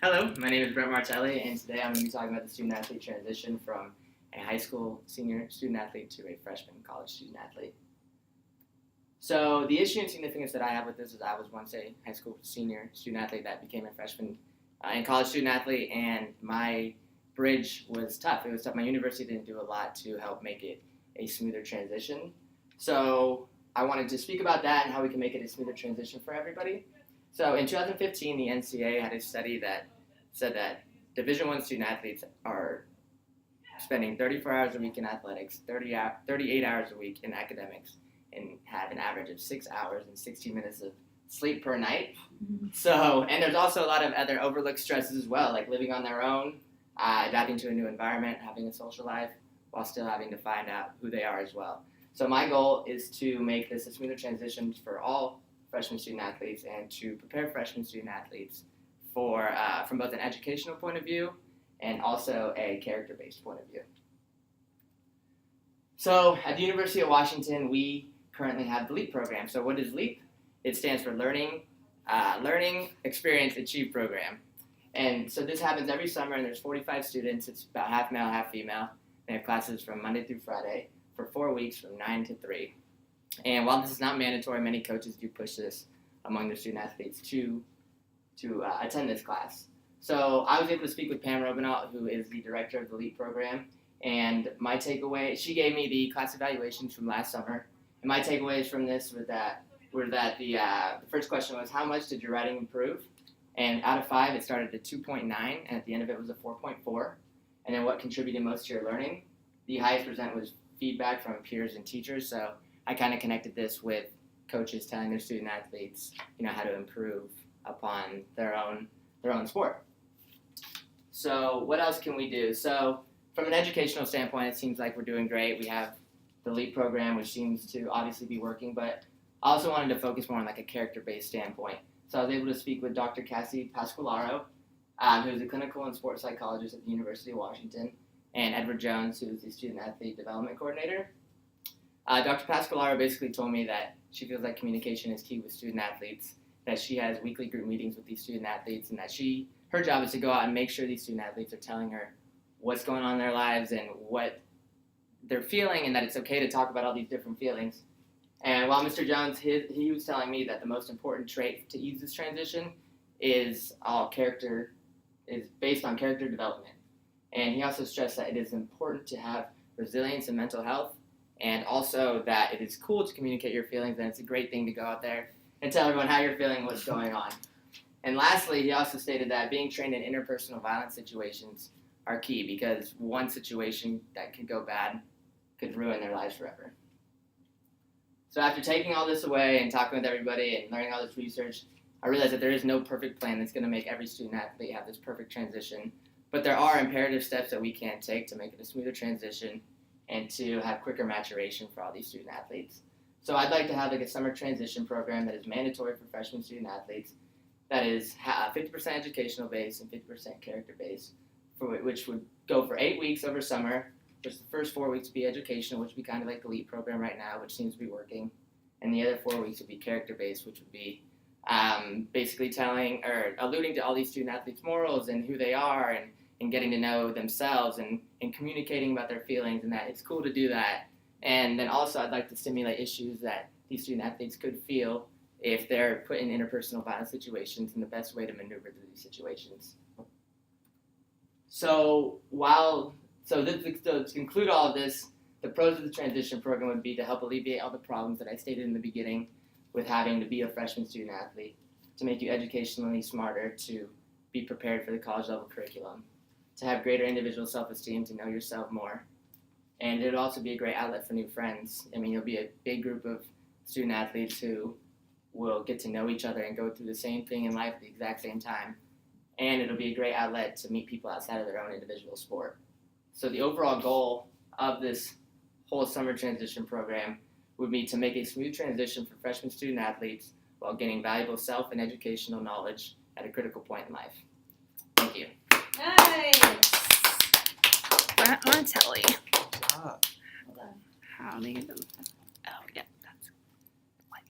Hello, my name is Brent Martelli, and today I'm going to be talking about the student-athlete transition from a high school senior student-athlete to a freshman college student-athlete. So the issue and significance that I have with this is I was once a high school senior student-athlete that became a freshman and college student-athlete, and my bridge was tough. It was tough. My university didn't do a lot to help make it a smoother transition. So I wanted to speak about that and how we can make it a smoother transition for everybody. So in 2015, the NCAA had a study that said that Division I student-athletes are spending 34 hours a week in athletics, 38 hours a week in academics, and have an average of 6 hours and 60 minutes of sleep per night. So, and there's also a lot of other overlooked stresses as well, like living on their own, adapting to a new environment, having a social life, while still having to find out who they are as well. So my goal is to make this a smoother transition for all freshman student-athletes and to prepare freshman student-athletes for from both an educational point of view and also a character-based point of view. So at the University of Washington, we currently have the LEAP program. So what is LEAP? It stands for Learning, Experience, Achieve Program. And so this happens every summer, and there's 45 students. It's about half male, half female. They have classes from Monday through Friday for 4 weeks from 9 to 3. And while this is not mandatory, many coaches do push this among their student-athletes to attend this class. So I was able to speak with Pam Robinault, who is the director of the LEAP program, and my takeaway, she gave me the class evaluations from last summer, and my takeaways from this were that the first question was, how much did your writing improve? And out of 5, it started at 2.9, and at the end of it was a 4.4. And then what contributed most to your learning? The highest percent was feedback from peers and teachers, so I kind of connected this with coaches telling their student-athletes, how to improve upon their own sport. So what else can we do? So from an educational standpoint, it seems like we're doing great. We have the LEAP program, which seems to obviously be working, but I also wanted to focus more on like a character-based standpoint. So I was able to speak with Dr. Cassie Pasqualaro, who's a clinical and sports psychologist at the University of Washington, and Edward Jones, who's the student-athlete development coordinator. Dr. Pasqualaro basically told me that she feels like communication is key with student-athletes, that she has weekly group meetings with these student-athletes, and that her job is to go out and make sure these student-athletes are telling her what's going on in their lives and what they're feeling, and that it's okay to talk about all these different feelings. And while Mr. Jones, he was telling me that the most important trait to ease this transition is based on character development. And he also stressed that it is important to have resilience in mental health, and also that it is cool to communicate your feelings, and it's a great thing to go out there and tell everyone how you're feeling, what's going on. And lastly, he also stated that being trained in interpersonal violence situations are key, because one situation that could go bad could ruin their lives forever. So after taking all this away and talking with everybody and learning all this research, I realized that there is no perfect plan that's going to make every student-athlete have this perfect transition, but there are imperative steps that we can take to make it a smoother transition and to have quicker maturation for all these student-athletes. So I'd like to have like a summer transition program that is mandatory for freshman student-athletes, that is 50% educational based and 50% character based, which would go for 8 weeks over summer, which the first 4 weeks would be educational, which would be kind of like the LEAP program right now, which seems to be working, and the other 4 weeks would be character based, which would be basically telling or alluding to all these student-athletes' morals and who they are, and getting to know themselves and communicating about their feelings, and that it's cool to do that. And then also I'd like to stimulate issues that these student-athletes could feel if they're put in interpersonal violence situations, and the best way to maneuver through these situations. So to conclude all of this, the pros of the transition program would be to help alleviate all the problems that I stated in the beginning with having to be a freshman student-athlete, to make you educationally smarter, to be prepared for the college-level curriculum, to have greater individual self-esteem, to know yourself more. And it would also be a great outlet for new friends. I mean, you'll be a big group of student-athletes who will get to know each other and go through the same thing in life at the exact same time. And it'll be a great outlet to meet people outside of their own individual sport. So the overall goal of this whole summer transition program would be to make a smooth transition for freshman student-athletes while gaining valuable self and educational knowledge at a critical point in life. Thank you. Nice. Brent Martelli. Good job. Well done. How do you do that? Oh, yeah.